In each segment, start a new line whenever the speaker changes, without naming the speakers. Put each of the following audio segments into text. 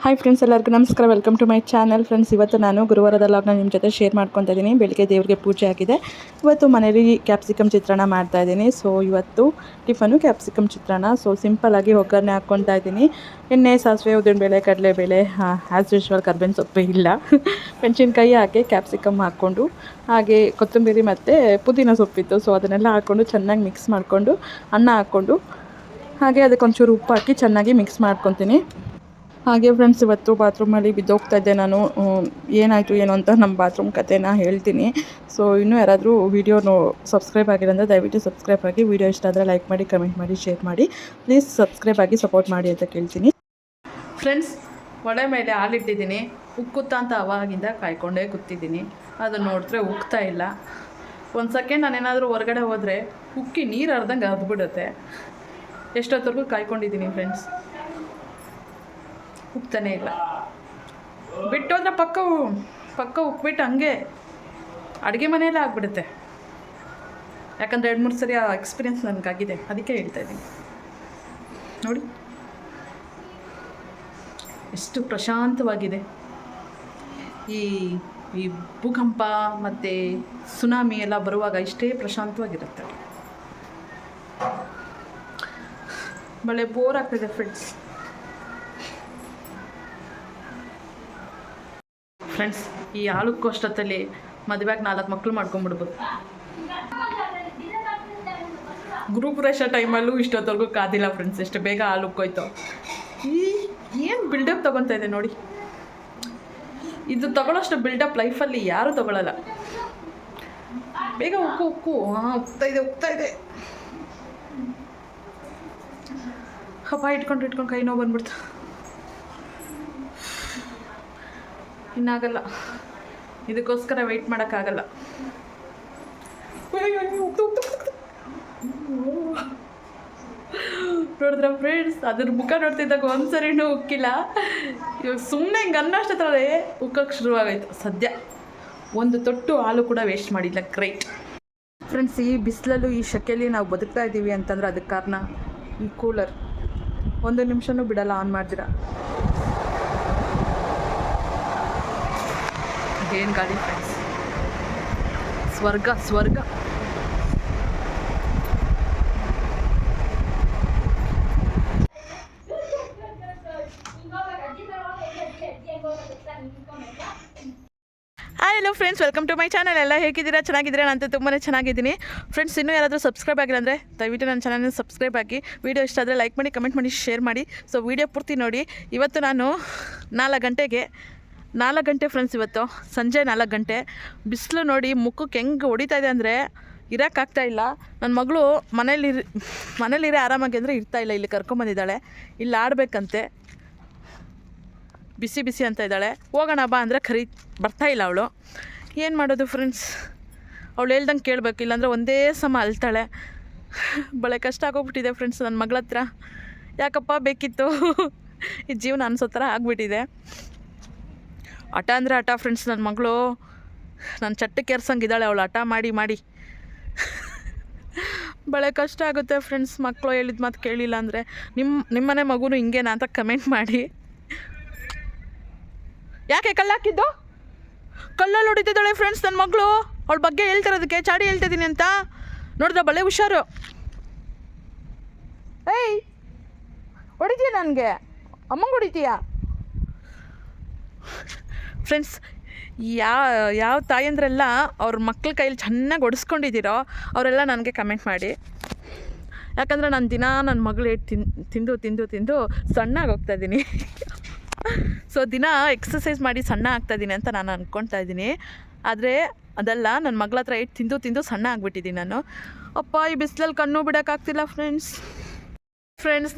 Hi friends, ಎಲ್ಲರಿಗೂ ನಮಸ್ಕಾರ. Welcome to my channel. Friends, ಇವತ್ತು ನಾನು ಗುರುವಾರದ ಲಾಗ್ನ ನಿಮ್ಮ ಜೊತೆ ಶೇರ್ ಮಾಡ್ಕೊತಾ ಇದ್ದೀನಿ. ಬೆಳಿಗ್ಗೆ ದೇವರಿಗೆ ಪೂಜೆ ಆಗಿದೆ. ಇವತ್ತು ಮನೇಲಿ ಕ್ಯಾಪ್ಸಿಕಮ್ ಚಿತ್ರಾನ್ನ ಮಾಡ್ತಾಯಿದ್ದೀನಿ. ಸೊ ಇವತ್ತು ಟಿಫನು ಕ್ಯಾಪ್ಸಿಕಮ್ ಚಿತ್ರಾನ್ನ. ಸೊ ಸಿಂಪಲ್ಲಾಗಿ ಒಗ್ಗರಣೆ ಹಾಕ್ಕೊತಾ ಇದ್ದೀನಿ. ಎಣ್ಣೆ, ಸಾಸಿವೆ, ಉದ್ದಿನಬೇಳೆ, ಕಡಲೆಬೇಳೆ, ಆ್ಯಸ್ ಯೂಶ್ವಲ್ ಕರ್ಬೇವಿನ ಸೊಪ್ಪು ಇಲ್ಲ, ಮೆಣಸಿನ್ಕಾಯಿ ಹಾಕಿ ಕ್ಯಾಪ್ಸಿಕಮ್ ಹಾಕ್ಕೊಂಡು, ಹಾಗೆ ಕೊತ್ತಂಬರಿ ಮತ್ತು ಪುದೀನ ಸೊಪ್ಪಿತ್ತು. ಸೊ ಅದನ್ನೆಲ್ಲ ಹಾಕ್ಕೊಂಡು ಚೆನ್ನಾಗಿ ಮಿಕ್ಸ್ ಮಾಡಿಕೊಂಡು ಅನ್ನ ಹಾಕ್ಕೊಂಡು, ಹಾಗೆ ಅದಕ್ಕೊಂಚೂರು ಉಪ್ಪು ಹಾಕಿ ಚೆನ್ನಾಗಿ ಮಿಕ್ಸ್ ಮಾಡ್ಕೊತೀನಿ. ಹಾಗೆ ಫ್ರೆಂಡ್ಸ್, ಇವತ್ತು ಬಾತ್ರೂಮಲ್ಲಿ ಬಿದ್ದೋಗ್ತಾ ಇದ್ದೆ ನಾನು. ಏನಾಯಿತು ಏನು ಅಂತ ನಮ್ಮ ಬಾತ್ರೂಮ್ ಕಥೆನ ಹೇಳ್ತೀನಿ. ಸೊ ಇನ್ನೂ ಯಾರಾದರೂ ವೀಡಿಯೋ ಸಬ್ಸ್ಕ್ರೈಬ್ ಆಗಿರೋಂದರೆ ದಯವಿಟ್ಟು ಸಬ್ಸ್ಕ್ರೈಬ್ ಆಗಿ. ವೀಡಿಯೋ ಇಷ್ಟ ಆದರೆ ಲೈಕ್ ಮಾಡಿ, ಕಮೆಂಟ್ ಮಾಡಿ, ಶೇರ್ ಮಾಡಿ. ಪ್ಲೀಸ್ ಸಬ್ಸ್ಕ್ರೈಬ್ ಆಗಿ ಸಪೋರ್ಟ್ ಮಾಡಿ ಅಂತ ಕೇಳ್ತೀನಿ. ಫ್ರೆಂಡ್ಸ್, ಒಲೆ ಮೇಲೆ ಹಾಲಿಟ್ಟಿದ್ದೀನಿ. ಉಕ್ಕುತ್ತಾ ಅಂತ ಅವಾಗಿಂದ ಕಾಯ್ಕೊಂಡೇ ಕೂತಿದ್ದೀನಿ. ಅದನ್ನು ನೋಡಿದ್ರೆ ಉಕ್ತಾ ಇಲ್ಲ. ಒಂದು ಸೆಕೆಂಡ್ ನಾನೇನಾದರೂ ಹೊರಗಡೆ ಹೋದರೆ ಉಕ್ಕಿ ನೀರು ಹರಿದಂಗೆ ಹರಿದ್ಬಿಡುತ್ತೆ. ಎಷ್ಟೊತ್ತವರೆಗೂ ಕಾಯ್ಕೊಂಡಿದ್ದೀನಿ ಫ್ರೆಂಡ್ಸ್, ಉಪ್ತಾನೆ ಇಲ್ಲ. ಬಿಟ್ಟೋದ್ರೆ ಪಕ್ಕ ಉಪ್ಬಿಟ್ಟು ಹಂಗೆ ಅಡುಗೆ ಮನೆಯಲ್ಲೇ ಆಗಿಬಿಡುತ್ತೆ. ಯಾಕಂದರೆ 2-3 ಸರಿ ಆ ಎಕ್ಸ್ಪೀರಿಯೆನ್ಸ್ ನನಗಾಗಿದೆ, ಅದಕ್ಕೆ ಹೇಳ್ತಾಯಿದ್ದೀನಿ. ನೋಡಿ ಎಷ್ಟು ಪ್ರಶಾಂತವಾಗಿದೆ. ಈ ಭೂಕಂಪ ಮತ್ತು ಸುನಾಮಿ ಎಲ್ಲ ಬರುವಾಗ ಇಷ್ಟೇ ಪ್ರಶಾಂತವಾಗಿರುತ್ತೆ. ಒಳ್ಳೆ ಬೋರ್ ಆಗ್ತಿದೆ ಫ್ರೆಂಡ್ಸ್. ಈ ಹಾಲಕ್ಕೂ ಅಷ್ಟೊತ್ತಲ್ಲಿ ಮದುವೆಗೆ 4 ಮಕ್ಕಳು ಮಾಡ್ಕೊಂಬಿಡ್ಬೋದು. ಗೃಹಪ್ರವೇಶ ಟೈಮಲ್ಲೂ ಇಷ್ಟೊತ್ತವರೆಗೂ ಕಾದಿಲ್ಲ ಫ್ರೆಂಡ್ಸ್, ಎಷ್ಟು ಬೇಗ ಹಾಲುಕ್ಕೋಯ್ತು. ಏನು ಬಿಲ್ಡಪ್ ತೊಗೊತಾ ಇದೆ ನೋಡಿ. ಇದು ತೊಗೊಳ್ಳೋಷ್ಟು ಬಿಲ್ಡಪ್ ಲೈಫಲ್ಲಿ ಯಾರೂ ತೊಗೊಳ್ಳಲ್ಲ. ಬೇಗ ಉಕ್ಕು. ಉಕ್ತಾ ಇದೆ. ಹಬ್ಬ ಇಟ್ಕೊಂಡು ಕೈ ನೋವು ಬಂದ್ಬಿಡ್ತು. ಇನ್ನಾಗಲ್ಲ, ಇದಕ್ಕೋಸ್ಕರ ವೆಯ್ಟ್ ಮಾಡೋಕ್ಕಾಗಲ್ಲ. ನೋಡಿದ್ರ ಫ್ರೆಂಡ್ಸ್, ಅದ್ರ ಮುಖ ನೋಡ್ತಿದ್ದಾಗ ಒಂದ್ಸರಿನೂ ಉಕ್ಕಿಲ್ಲ. ಇವಾಗ ಸುಮ್ಮನೆ ಹಿಂಗೆ ಅನ್ನೋಷ್ಟತ್ರೇ ಉಕ್ಕಕ್ಕೆ ಶುರುವಾಗಾಯ್ತು. ಸದ್ಯ ಒಂದು ತೊಟ್ಟು ಹಾಲು ಕೂಡ ವೇಸ್ಟ್ ಮಾಡಿಲ್ಲ. Great friends. ಈ ಬಿಸಿಲಲ್ಲೂ ಈ ಶೆಕೆಯಲ್ಲಿ ನಾವು ಬದುಕ್ತಾ ಇದ್ದೀವಿ ಅಂತಂದ್ರೆ ಅದಕ್ಕೆ ಕಾರಣ ಈ ಕೂಲರ್. 1 ನಿಮಿಷನೂ ಬಿಡಲ್ಲ ಆನ್ ಮಾಡ್ದಿರ. ಏನು ಗಾಡಿ ಫ್ರೆಂಡ್ಸ್, ಸ್ವರ್ಗ. Hello friends, welcome to my channel. ಎಲ್ಲ ಹೇಗಿದ್ದೀರಾ? ಚೆನ್ನಾಗಿದ್ದೀರಾ? ನಾನಂತೂ ತುಂಬಾ ಚೆನ್ನಾಗಿದ್ದೀನಿ ಫ್ರೆಂಡ್ಸ್. ಇನ್ನೂ ಯಾರಾದರೂ ಸಬ್ಸ್ಕ್ರೈಬ್ ಆಗಿಲ್ಲ ಅಂದರೆ ದಯವಿಟ್ಟು ನನ್ನ ಚಾನಲ್ನ ಸಬ್ಸ್ಕ್ರೈಬ್ ಆಗಿ. ವೀಡಿಯೋ ಇಷ್ಟ ಆದರೆ ಲೈಕ್ ಮಾಡಿ, ಕಮೆಂಟ್ ಮಾಡಿ, ಶೇರ್ ಮಾಡಿ. ಸೊ ವೀಡಿಯೋ ಪೂರ್ತಿ ನೋಡಿ. ಇವತ್ತು ನಾನು 4 ಗಂಟೆ ಫ್ರೆಂಡ್ಸ್, ಇವತ್ತು ಸಂಜೆ 4 ಗಂಟೆ. ಬಿಸಿಲು ನೋಡಿ ಮುಖಕ್ಕೆ ಹೆಂಗೆ ಹೊಡಿತಾ ಇದೆ ಅಂದರೆ ಇರೋಕ್ಕಾಗ್ತಾಯಿಲ್ಲ. ನನ್ನ ಮಗಳು ಮನೇಲಿರೇ ಆರಾಮಾಗಿ ಅಂದರೆ ಇರ್ತಾಯಿಲ್ಲ. ಇಲ್ಲಿ ಕರ್ಕೊಂಬಂದಿದ್ದಾಳೆ, ಇಲ್ಲಿ ಆಡಬೇಕಂತೆ. ಬಿಸಿ ಅಂತ ಇದ್ದಾಳೆ. ಹೋಗೋಣ ಬಾ ಅಂದರೆ ಬರ್ತಾಯಿಲ್ಲ ಅವಳು. ಏನು ಮಾಡೋದು ಫ್ರೆಂಡ್ಸ್, ಅವಳು ಹೇಳ್ದಂಗೆ ಕೇಳಬೇಕು, ಇಲ್ಲಾಂದರೆ ಒಂದೇ ಸಮ ಅಳ್ತಾಳೆ. ಭಾಳ ಕಷ್ಟ ಆಗೋಗ್ಬಿಟ್ಟಿದೆ ಫ್ರೆಂಡ್ಸ್ ನನ್ನ ಮಗಳ ಹತ್ರ. ಯಾಕಪ್ಪ ಬೇಕಿತ್ತು ಈ ಜೀವನ ಅನಿಸೋ ಥರ ಆಗಿಬಿಟ್ಟಿದೆ. ಹಠ ಅಂದರೆ ಹಠ ಫ್ರೆಂಡ್ಸ್. ನನ್ನ ಮಗಳು ನನ್ನ ಚಟ್ಟಕ್ಕೆ ಏರ್ಸಂಗಿದ್ದಾಳೆ ಅವಳು, ಹಠ ಮಾಡಿ. ಭಾಳ ಕಷ್ಟ ಆಗುತ್ತೆ ಫ್ರೆಂಡ್ಸ್, ಮಕ್ಕಳು ಹೇಳಿದ ಮಾತು ಕೇಳಿಲ್ಲ ಅಂದರೆ. ನಿಮ್ಮನೆ ಮಗುನು ಹಿಂಗೇನಾ ಅಂತ ಕಮೆಂಟ್ ಮಾಡಿ. ಯಾಕೆ ಕಲ್ಲಾಕಿದ್ದು? ಕಲ್ಲಲ್ಲಿ ಹೊಡಿತಿದ್ದಾಳೆ ಫ್ರೆಂಡ್ಸ್ ನನ್ನ ಮಗಳು. ಅವಳ ಬಗ್ಗೆ ಹೇಳ್ತಿರೋದಕ್ಕೆ ಚಾಡಿ ಹೇಳ್ತಿದ್ದೀನಿ ಅಂತ ನೋಡಿದ್ರೆ ಬಳೆ ಹುಷಾರು. ಏಯ್, ಹೊಡಿತೀಯ? ನನಗೆ ಅಮ್ಮಂಗೆ ಹೊಡಿತೀಯಾ ಫ್ರೆಂಡ್ಸ್? ಯಾವ ತಾಯಂದ್ರೆಲ್ಲ ಅವ್ರ ಮಕ್ಳ ಕೈಯಲ್ಲಿ ಚೆನ್ನಾಗಿ ಹೊಡಿಸ್ಕೊಂಡಿದ್ದೀರೋ ಅವರೆಲ್ಲ ನನಗೆ ಕಮೆಂಟ್ ಮಾಡಿ. ಯಾಕಂದರೆ ನಾನು ದಿನ ನನ್ನ ಮಗಳು ತಿಂದು ಸಣ್ಣಗೆ ಹೋಗ್ತಾಯಿದ್ದೀನಿ. ಸೊ ದಿನ ಎಕ್ಸಸೈಸ್ ಮಾಡಿ ಸಣ್ಣ ಆಗ್ತಾಯಿದ್ದೀನಿ ಅಂತ ನಾನು ಅಂದ್ಕೊಳ್ತಾ ಇದ್ದೀನಿ. ಆದರೆ ಅದಲ್ಲ, ನನ್ನ ಮಗಳ ಹತ್ರ ತಿಂದು ಸಣ್ಣ ಆಗಿಬಿಟ್ಟಿದ್ದೀನಿ ನಾನು. ಅಪ್ಪ, ಈ ಬಿಸಿಲಲ್ಲಿ ಕಣ್ಣು ಬಿಡೋಕ್ಕಾಗ್ತಿಲ್ಲ ಫ್ರೆಂಡ್ಸ್.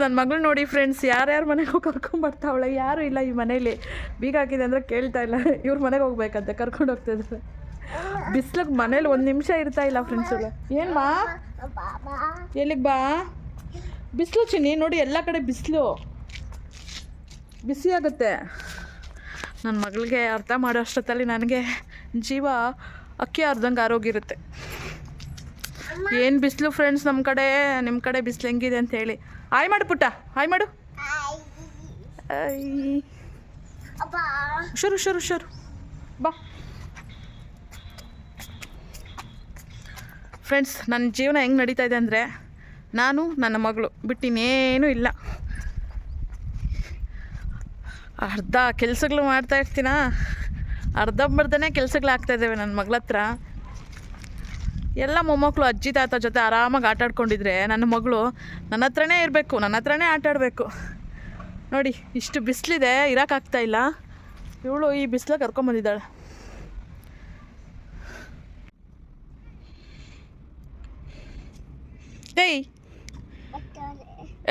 ನನ್ನ ಮಗಳು ನೋಡಿ ಫ್ರೆಂಡ್ಸ್, ಯಾರ್ಯಾರ ಮನೆಗೂ ಕರ್ಕೊಂಬರ್ತಾವಳೆ. ಯಾರೂ ಇಲ್ಲ ಈ ಮನೇಲಿ. ಬೀಗ ಹಾಕಿದೆ ಅಂದರೆ ಕೇಳ್ತಾ ಇಲ್ಲ. ಇವ್ರ ಮನೆಗೆ ಹೋಗ್ಬೇಕಂತೆ, ಕರ್ಕೊಂಡು ಹೋಗ್ತಾಯಿದ್ದಾರೆ. ಬಿಸಿಲಿಗೆ ಮನೇಲಿ 1 ನಿಮಿಷ ಇರ್ತಾಯಿಲ್ಲ ಫ್ರೆಂಡ್ಸ್. ಏನು ಮಾ, ಎಲ್ಲಿಗೆ ಬಾ? ಬಿಸಿಲು ಚಿನ್ನಿ, ನೋಡಿ ಎಲ್ಲ ಕಡೆ ಬಿಸಿ ಆಗುತ್ತೆ. ನನ್ನ ಮಗಳಿಗೆ ಅರ್ಥ ಮಾಡೋ ಅಷ್ಟೊತ್ತಲ್ಲಿ ನನಗೆ ಜೀವ ಅಕ್ಕಿ ಅರ್ಧಂಗೆ ಆರೋಗಿರುತ್ತೆ. ಏನು ಬಿಸಿಲು ಫ್ರೆಂಡ್ಸ್ ನಮ್ಮ ಕಡೆ. ನಿಮ್ಮ ಕಡೆ ಬಿಸಿಲು ಹೆಂಗಿದೆ ಅಂತ ಹೇಳಿ. ಹಾಯ್ ಮಾಡು ಪುಟ್ಟ, ಹಾಯ್ ಮಾಡು. ಶುರು ಬಾ ಫ್ರೆಂಡ್ಸ್. ನನ್ನ ಜೀವನ ಹೆಂಗೆ ನಡೀತಾ ಇದೆ ಅಂದರೆ, ನಾನು ನನ್ನ ಮಗಳು ಬಿಟ್ಟಿನ್ನೇನೂ ಇಲ್ಲ. ಅರ್ಧ ಕೆಲಸಗಳು ಮಾಡ್ತಾ ಇರ್ತೀನ, ಅರ್ಧಂಬರ್ಧನೇ ಕೆಲಸಗಳು ಆಗ್ತಾಯಿದ್ದಾವೆ ನನ್ನ ಮಗಳ ಹತ್ರ. ಎಲ್ಲ ಮೊಮ್ಮಕ್ಕಳು ಅಜ್ಜಿ ತಾತ ಜೊತೆ ಆರಾಮಾಗಿ ಆಟ ಆಡ್ಕೊಂಡಿದ್ರೆ, ನನ್ನ ಮಗಳು ನನ್ನ ಹತ್ರನೇ ಇರಬೇಕು, ನನ್ನ ಹತ್ರನೇ ಆಟ ಆಡಬೇಕು. ನೋಡಿ, ಇಷ್ಟು ಬಿಸಿಲಿದೆ, ಇರೋಕ್ಕಾಗ್ತಾಯಿಲ್ಲ. ಇವಳು ಈ ಬಿಸಿಲ ಕರ್ಕೊಂಬಂದಿದ್ದಾಳೆ. ಏಯ್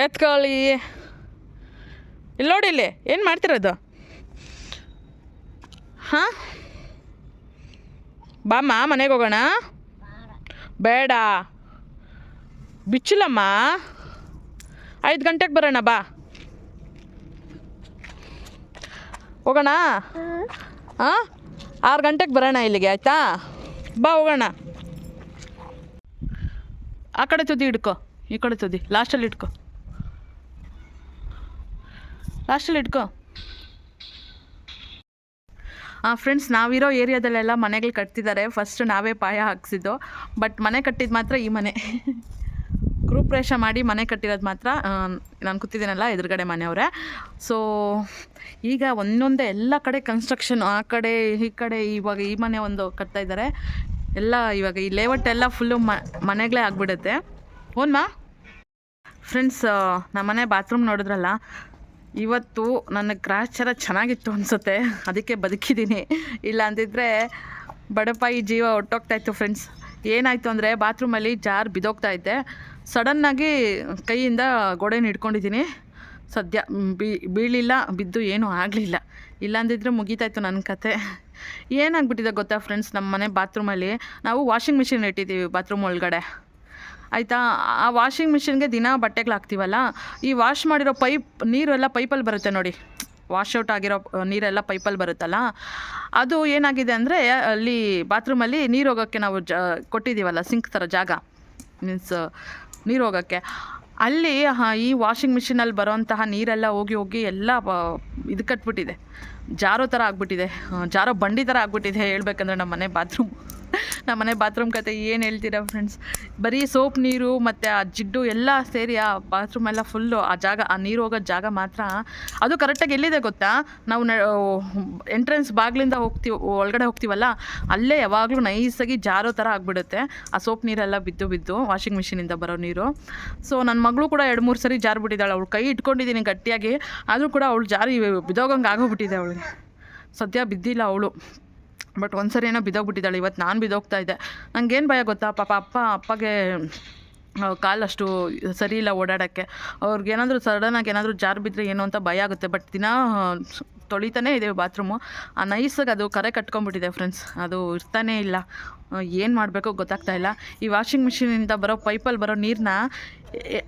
ಎತ್ಕೊಳ್ಳಿ. ಇಲ್ಲಿ ನೋಡಿ, ಇಲ್ಲಿ ಏನು ಮಾಡ್ತಿರೋದು? ಹಾಂ, ಬಾಮ್ಮ ಮನೆಗೆ ಹೋಗೋಣ. ಬೇಡ, ಬಿಚ್ಚಿಲ್ಲಮ್ಮ. 5 ಗಂಟೆಗೆ ಬರೋಣ, ಬಾ ಹೋಗೋಣ. ಹಾಂ, 6 ಗಂಟೆಗೆ ಬರೋಣ ಇಲ್ಲಿಗೆ, ಆಯಿತಾ? ಬಾ ಹೋಗೋಣ. ಆ ಕಡೆ ತುದಿ ಇಟ್ಕೊ, ಈ ಕಡೆ ತುದಿ ಲಾಸ್ಟಲ್ಲಿ ಇಟ್ಕೊ, ಲಾಸ್ಟಲ್ಲಿ ಇಟ್ಕೊ. ಫ್ರೆಂಡ್ಸ್, ನಾವಿರೋ ಏರಿಯಾದಲ್ಲೆಲ್ಲ ಮನೆಗಳು ಕಟ್ತಿದ್ದಾರೆ. ಫಸ್ಟ್ ನಾವೇ ಪಾಯ ಹಾಕ್ಸಿದ್ದು. ಬಟ್ ಮನೆ ಕಟ್ಟಿದ್ದು ಮಾತ್ರ ಈ ಮನೆ. ಗೃಹಪ್ರವೇಶ ಮಾಡಿ ಮನೆ ಕಟ್ಟಿರೋದು ಮಾತ್ರ ನಾನು ಕೂತಿದ್ದೀನಲ್ಲ ಎದುರುಗಡೆ ಮನೆಯವರೇ. ಸೊ ಈಗ ಒಂದೊಂದೇ ಎಲ್ಲ ಕಡೆ ಕನ್ಸ್ಟ್ರಕ್ಷನ್, ಆ ಕಡೆ ಈ ಕಡೆ. ಇವಾಗ ಈ ಮನೆ ಒಂದು ಕಟ್ತಾ ಇದ್ದಾರೆ ಎಲ್ಲ. ಇವಾಗ ಈ ಲೇಔಟ್ ಎಲ್ಲ ಫುಲ್ಲು ಮನೆಗಳೇ ಆಗಿಬಿಡುತ್ತೆ. ಓನ್ಮಾ ಫ್ರೆಂಡ್ಸ್, ನಮ್ಮ ಮನೆ ಬಾತ್ರೂಮ್ ನೋಡಿದ್ರಲ್ಲ, ಇವತ್ತು ನನ್ನ ಗ್ರಾಚಾರ ಚೆನ್ನಾಗಿತ್ತು ಅನಿಸುತ್ತೆ, ಅದಕ್ಕೆ ಬದುಕಿದ್ದೀನಿ. ಇಲ್ಲ ಅಂದಿದ್ರೆ ಬಡಪಾಯಿ ಜೀವ ಹೊಟ್ಟೋಗ್ತಾಯಿತ್ತು ಫ್ರೆಂಡ್ಸ್. ಏನಾಯಿತು ಅಂದರೆ, ಬಾತ್ರೂಮಲ್ಲಿ ಜಾರ್ ಬಿದ್ದೋಗ್ತಾ ಇದ್ದೆ. ಸಡನ್ನಾಗಿ ಕೈಯಿಂದ ಗೋಡೆನ ಹಿಡ್ಕೊಂಡಿದ್ದೀನಿ. ಸದ್ಯ ಬೀಳಿಲ್ಲ, ಬಿದ್ದು ಏನೂ ಆಗಲಿಲ್ಲ. ಇಲ್ಲಾಂದಿದ್ರೆ ಮುಗೀತಾಯಿತ್ತು ನನ್ನ ಕತೆ. ಏನಾಗ್ಬಿಟ್ಟಿದೆ ಗೊತ್ತಾ ಫ್ರೆಂಡ್ಸ್, ನಮ್ಮ ಮನೆ ಬಾತ್ರೂಮಲ್ಲಿ ನಾವು ವಾಷಿಂಗ್ ಮಿಷಿನ್ ಇಟ್ಟಿದ್ದೀವಿ ಬಾತ್ರೂಮ್ ಒಳಗಡೆ, ಆಯಿತಾ? ಆ ವಾಷಿಂಗ್ ಮಿಷಿನ್ಗೆ ದಿನ ಬಟ್ಟೆಗಳು ಹಾಕ್ತೀವಲ್ಲ, ಈ ವಾಶ್ ಮಾಡಿರೋ ನೀರೆಲ್ಲ ಪೈಪಲ್ಲಿ ಬರುತ್ತೆ ನೋಡಿ. ವಾಶ್ಔಟ್ ಆಗಿರೋ ನೀರೆಲ್ಲ ಪೈಪಲ್ಲಿ ಬರುತ್ತಲ್ಲ, ಅದು ಏನಾಗಿದೆ ಅಂದರೆ, ಅಲ್ಲಿ ಬಾತ್ರೂಮಲ್ಲಿ ನೀರು ಹೋಗೋಕ್ಕೆ ನಾವು ಕೊಟ್ಟಿದ್ದೀವಲ್ಲ, ಸಿಂಕ್ ಥರ ಜಾಗ, ಮೀನ್ಸ್ ನೀರು ಹೋಗೋಕ್ಕೆ. ಅಲ್ಲಿ ಈ ವಾಷಿಂಗ್ ಮಿಷಿನಲ್ಲಿ ಬರೋಂತಹ ನೀರೆಲ್ಲ ಹೋಗಿ ಎಲ್ಲ ಇದು ಕಟ್ಬಿಟ್ಟಿದೆ, ಜಾರೋ ಥರ ಆಗಿಬಿಟ್ಟಿದೆ, ಜಾರೋ ಬಂಡಿ ಥರ ಆಗಿಬಿಟ್ಟಿದೆ ಹೇಳ್ಬೇಕಂದ್ರೆ ನಮ್ಮ ಮನೆ ಬಾತ್ರೂಮ್ ಕತೆ ಏನು ಹೇಳ್ತೀರಾ ಫ್ರೆಂಡ್ಸ್. ಬರೀ ಸೋಪ್ ನೀರು ಮತ್ತು ಆ ಜಿಡ್ಡು ಎಲ್ಲ ಸೇರಿ ಆ ಬಾತ್ರೂಮ್ ಎಲ್ಲ ಫುಲ್ಲು, ಆ ಜಾಗ, ಆ ನೀರು ಹೋಗೋ ಜಾಗ ಮಾತ್ರ ಅದು ಕರೆಕ್ಟಾಗಿ ಎಲ್ಲಿದೆ ಗೊತ್ತಾ? ನಾವು ಎಂಟ್ರೆನ್ಸ್ ಬಾಗಿಲಿಂದ ಒಳಗಡೆ ಹೋಗ್ತೀವಲ್ಲ, ಅಲ್ಲೇ ಯಾವಾಗಲೂ ನೈಸಾಗಿ ಜಾರೋ ಥರ ಆಗಿಬಿಡುತ್ತೆ ಆ ಸೋಪ್ ನೀರೆಲ್ಲ ಬಿದ್ದು ವಾಷಿಂಗ್ ಮಿಷಿನಿಂದ ಬರೋ ನೀರು. ಸೊ ನನ್ನ ಮಗಳು ಕೂಡ 2-3 ಸರಿ ಜಾರ್ಬಿಟ್ಟಿದ್ದಾಳೆ. ಅವಳು ಕೈ ಇಟ್ಕೊಂಡಿದ್ದೀನಿ ಗಟ್ಟಿಯಾಗಿ, ಆದರೂ ಕೂಡ ಅವಳು ಜಾರಿ ಬಿದ್ದೋಗಂಗೆ ಆಗೋಗ್ಬಿಟ್ಟಿದೆ ಅವಳಿಗೆ. ಸದ್ಯ ಬಿದ್ದಿಲ್ಲ ಅವಳು, ಬಟ್ ಒಂದು ಸರಿ ಏನೋ ಬಿದ್ದೋಗ್ಬಿಟ್ಟಿದ್ದಾಳೆ. ಇವತ್ತು ನಾನು ಬಿದ್ದೋಗ್ತಾ ಇದ್ದೆ. ನನಗೇನು ಭಯ ಗೊತ್ತಾ, ಪಾಪ ಅಪ್ಪಗೆ ಕಾಲಷ್ಟು ಸರಿ ಇಲ್ಲ ಓಡಾಡೋಕ್ಕೆ. ಅವ್ರಿಗೇನಾದರೂ ಸಡನ್ನಾಗಿ ಏನಾದರೂ ಜಾರು ಬಿದ್ದರೆ ಏನು ಅಂತ ಭಯ ಆಗುತ್ತೆ. ಬಟ್ ದಿನ ತೊಳಿತಾನೇ ಇದ್ದೇವೆ ಬಾತ್ರೂಮು. ಆ ನೈಸಾಗಿ ಅದು ಕರೆ ಕಟ್ಕೊಂಡ್ಬಿಟ್ಟಿದೆ ಫ್ರೆಂಡ್ಸ್, ಅದು ಇರ್ತಾನೇ ಇಲ್ಲ. ಏನು ಮಾಡಬೇಕು ಗೊತ್ತಾಗ್ತಾ ಇಲ್ಲ. ಈ ವಾಷಿಂಗ್ ಮಿಷಿನಿಂದ ಬರೋ ಪೈಪಲ್ಲಿ ಬರೋ ನೀರನ್ನ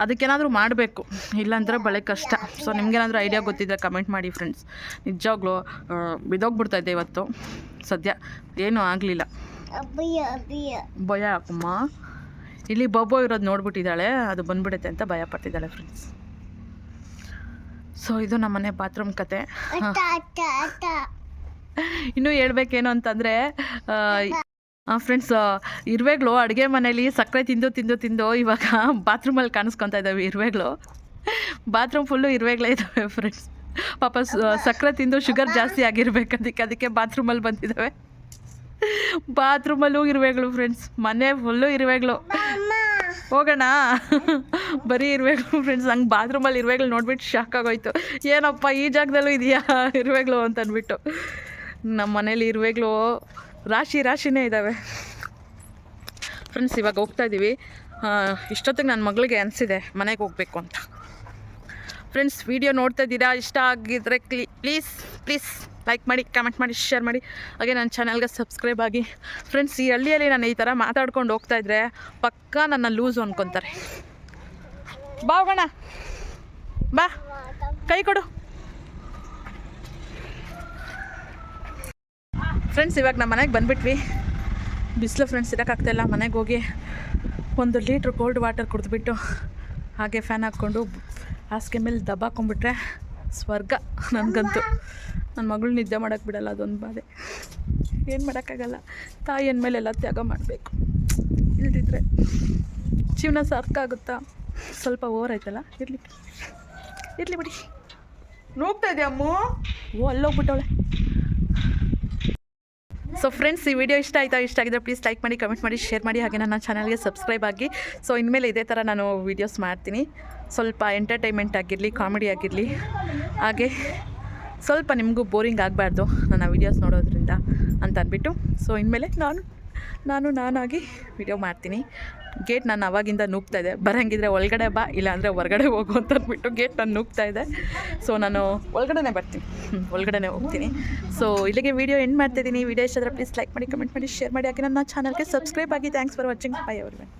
ಅದಕ್ಕೇನಾದರೂ ಮಾಡಬೇಕು, ಇಲ್ಲಾಂದರೆ ಬಳೆ ಕಷ್ಟ. ಸೊ ನಿಮ್ಗೇನಾದರೂ ಐಡಿಯಾ ಗೊತ್ತಿದ್ದರೆ ಕಮೆಂಟ್ ಮಾಡಿ ಫ್ರೆಂಡ್ಸ್. ನಿಜವಾಗ್ಲೂ ಬಿದ್ದೋಗ್ಬಿಡ್ತಾಯಿದ್ದೆ ಇವತ್ತು. ಸದ್ಯ ಏನೂ ಆಗಲಿಲ್ಲ. ಭಯ ಯಾಕಮ್ಮ, ಇಲ್ಲಿ ಬೊಬ್ಬೋ ಇರೋದು ನೋಡ್ಬಿಟ್ಟಿದ್ದಾಳೆ, ಅದು ಬಂದ್ಬಿಡುತ್ತೆ ಅಂತ ಭಯ ಪಡ್ತಿದ್ದಾಳೆ ಫ್ರೆಂಡ್ಸ್. ಸೊ ಇದು ನಮ್ಮ ಮನೆ ಬಾತ್ರೂಮ್ ಕತೆ. ಇನ್ನೂ ಹೇಳ್ಬೇಕೇನು ಅಂತಂದರೆ ಫ್ರೆಂಡ್ಸ್, ಇರುವೆಗಳು ಅಡುಗೆ ಮನೇಲಿ ಸಕ್ಕರೆ ತಿಂದು ಇವಾಗ ಬಾತ್ರೂಮಲ್ಲಿ ಕಾಣಿಸ್ಕೊತಾ ಇದ್ದಾವೆ ಇರುವೆಗಳು. ಬಾತ್ರೂಮ್ ಫುಲ್ಲು ಇರುವೆಗಳೇ ಇದ್ದಾವೆ ಫ್ರೆಂಡ್ಸ್. ಪಾಪ ಸಕ್ಕರೆ ತಿಂದು ಶುಗರ್ ಜಾಸ್ತಿ ಆಗಿರ್ಬೇಕು, ಅದಕ್ಕೆ ಬಾತ್ರೂಮಲ್ಲಿ ಬಂದಿದ್ದಾವೆ. ಬಾತ್ರೂಮಲ್ಲೂ ಇರುವೆಗಳು ಫ್ರೆಂಡ್ಸ್, ಮನೆ ಫುಲ್ಲು ಇರುವೆಗಳು. ಹೋಗೋಣ, ಬರೀ ಇರುವೆಗಳು ಫ್ರೆಂಡ್ಸ್. ನಂಗೆ ಬಾತ್ರೂಮಲ್ಲಿ ಇರುವೆಗಳು ನೋಡ್ಬಿಟ್ಟು ಶಾಕ್ ಆಗೋಯ್ತು. ಏನಪ್ಪ ಈ ಜಾಗದಲ್ಲೂ ಇದೆಯಾ ಇರುವೆಗಳು ಅಂತ ಅಂದ್ಬಿಟ್ಟು. ನಮ್ಮ ಮನೇಲಿ ಇರುವೆಗಳು ರಾಶಿನೇ ಇದ್ದಾವೆ ಫ್ರೆಂಡ್ಸ್. ಇವಾಗ ಹೋಗ್ತಾ ಇದ್ದೀವಿ. ಇಷ್ಟೊತ್ತಿಗೆ ನನ್ನ ಮಗಳಿಗೆ ಅನಿಸಿದೆ ಮನೆಗೆ ಹೋಗಬೇಕು ಅಂತ. ಫ್ರೆಂಡ್ಸ್, ವಿಡಿಯೋ ನೋಡ್ತಾ ಇದ್ದೀರಾ, ಇಷ್ಟ ಆಗಿದ್ದರೆ ಪ್ಲೀಸ್ ಲೈಕ್ ಮಾಡಿ, ಕಮೆಂಟ್ ಮಾಡಿ, ಶೇರ್ ಮಾಡಿ, ಹಾಗೆ ನನ್ನ ಚಾನಲ್ಗೆ ಸಬ್ಸ್ಕ್ರೈಬ್ ಆಗಿ. ಫ್ರೆಂಡ್ಸ್, ಈ ಹಳ್ಳಿಯಲ್ಲಿ ನಾನು ಈ ಥರ ಮಾತಾಡ್ಕೊಂಡು ಹೋಗ್ತಾಯಿದ್ರೆ ಪಕ್ಕಾ ನನ್ನ ಲೂಸು ಅಂದ್ಕೊತಾರೆ. ಬಾ ಹೋಗೋಣ, ಬಾ ಕೈ ಕೊಡು ಫ್ರೆಂಡ್ಸ್. ಇವಾಗ ನಮ್ಮ ಮನೆಗೆ ಬಂದುಬಿಟ್ವಿ. ಬಿಸಿಲು ಫ್ರೆಂಡ್ಸ್, ಇರೋಕ್ಕಾಗ್ತಾಯಿಲ್ಲ. ಮನೆಗೆ ಹೋಗಿ 1 ಲೀಟ್ರ್ ಕೋಲ್ಡ್ ವಾಟರ್ ಕುಡಿದ್ಬಿಟ್ಟು ಹಾಗೆ ಫ್ಯಾನ್ ಹಾಕ್ಕೊಂಡು ಹಾಸಿಗೆ ಮೇಲೆ ದಬ್ಬಾಕೊಂಡ್ಬಿಟ್ರೆ ಸ್ವರ್ಗ ನನಗಂತೂ. ನನ್ನ ಮಗಳು ನಿದ್ದೆ ಮಾಡೋಕ್ಕೆ ಬಿಡಲ್ಲ, ಅದೊಂದು ಬಾಧೆ. ಏನು ಮಾಡೋಕ್ಕಾಗಲ್ಲ, ತಾಯಿ ಅಂದಮೇಲೆ ಎಲ್ಲ ತ್ಯಾಗ ಮಾಡಬೇಕು, ಇಲ್ದಿದ್ರೆ ಜೀವನ ಸಾರ್ಥಾಗುತ್ತಾ? ಸ್ವಲ್ಪ ಓವರ್ ಆಯ್ತಲ್ಲ, ಇರಲಿ ಬಿಡಿ. ನೋಗ್ತಾ ಇದೆಯಾ ಅಮ್ಮು? ಓ ಅಲ್ಲೋಗ್ಬಿಟ್ಟವಳೆ. ಸೊ ಫ್ರೆಂಡ್ಸ್, ಈ ವಿಡಿಯೋ ಇಷ್ಟ ಆಗಿದ್ರೆ ಪ್ಲೀಸ್ ಲೈಕ್ ಮಾಡಿ, ಕಮೆಂಟ್ ಮಾಡಿ, ಶೇರ್ ಮಾಡಿ, ಹಾಗೆ ನನ್ನ ಚಾನಲ್ಗೆ ಸಬ್ಸ್ಕ್ರೈಬ್ ಆಗಿ. ಸೊ ಇನ್ಮೇಲೆ ಇದೇ ಥರ ನಾನು ವೀಡಿಯೋಸ್ ಮಾಡ್ತೀನಿ, ಸ್ವಲ್ಪ ಎಂಟರ್ಟೈನ್ಮೆಂಟ್ ಆಗಿರಲಿ, ಕಾಮಿಡಿ ಆಗಿರಲಿ, ಹಾಗೆ ಸ್ವಲ್ಪ ನಿಮಗೂ ಬೋರಿಂಗ್ ಆಗಬಾರ್ದು ನನ್ನ ವೀಡಿಯೋಸ್ ನೋಡೋದ್ರಿಂದ ಅಂತ ಅಂದ್ಬಿಟ್ಟು. ಸೊ ಇನ್ಮೇಲೆ ನಾನಾಗಿ ವಿಡಿಯೋ ಮಾಡ್ತೀನಿ. ಗೇಟ್ ನಾನು ಅವಾಗಿಂದ ನೂಗ್ತಾ ಇದೆ, ಬರೋಂಗಿದ್ರೆ ಒಳಗಡೆ ಬಾ, ಇಲ್ಲಾಂದರೆ ಹೊರಗಡೆ ಹೋಗು ಅಂತ ಅಂದ್ಬಿಟ್ಟು ಗೇಟ್ ನಾನು ನೂಗ್ತಾ ಇದೆ. ಸೊ ನಾನು ಒಳಗಡೆ ಬರ್ತೀನಿ, ಒಳಗಡೆ ಹೋಗ್ತೀನಿ. ಸೊ ಇಲ್ಲಿಗೆ ವಿಡಿಯೋ ಎಂಡ್ ಮಾಡ್ತಿದ್ದೀನಿ. ವಿಡಿಯೋ ಇಷ್ಟ ಆದರೆ ಪ್ಲೀಸ್ ಲೈಕ್ ಮಾಡಿ, ಕಮೆಂಟ್ ಮಾಡಿ, ಶೇರ್ ಮಾಡಿ, ಹಾಗೆ ನನ್ನ ಚಾನಲ್ಗೆ ಸಬ್ಸ್ಕ್ರೈಬ್ ಆಗಿ. Thanks for watching. By everyone.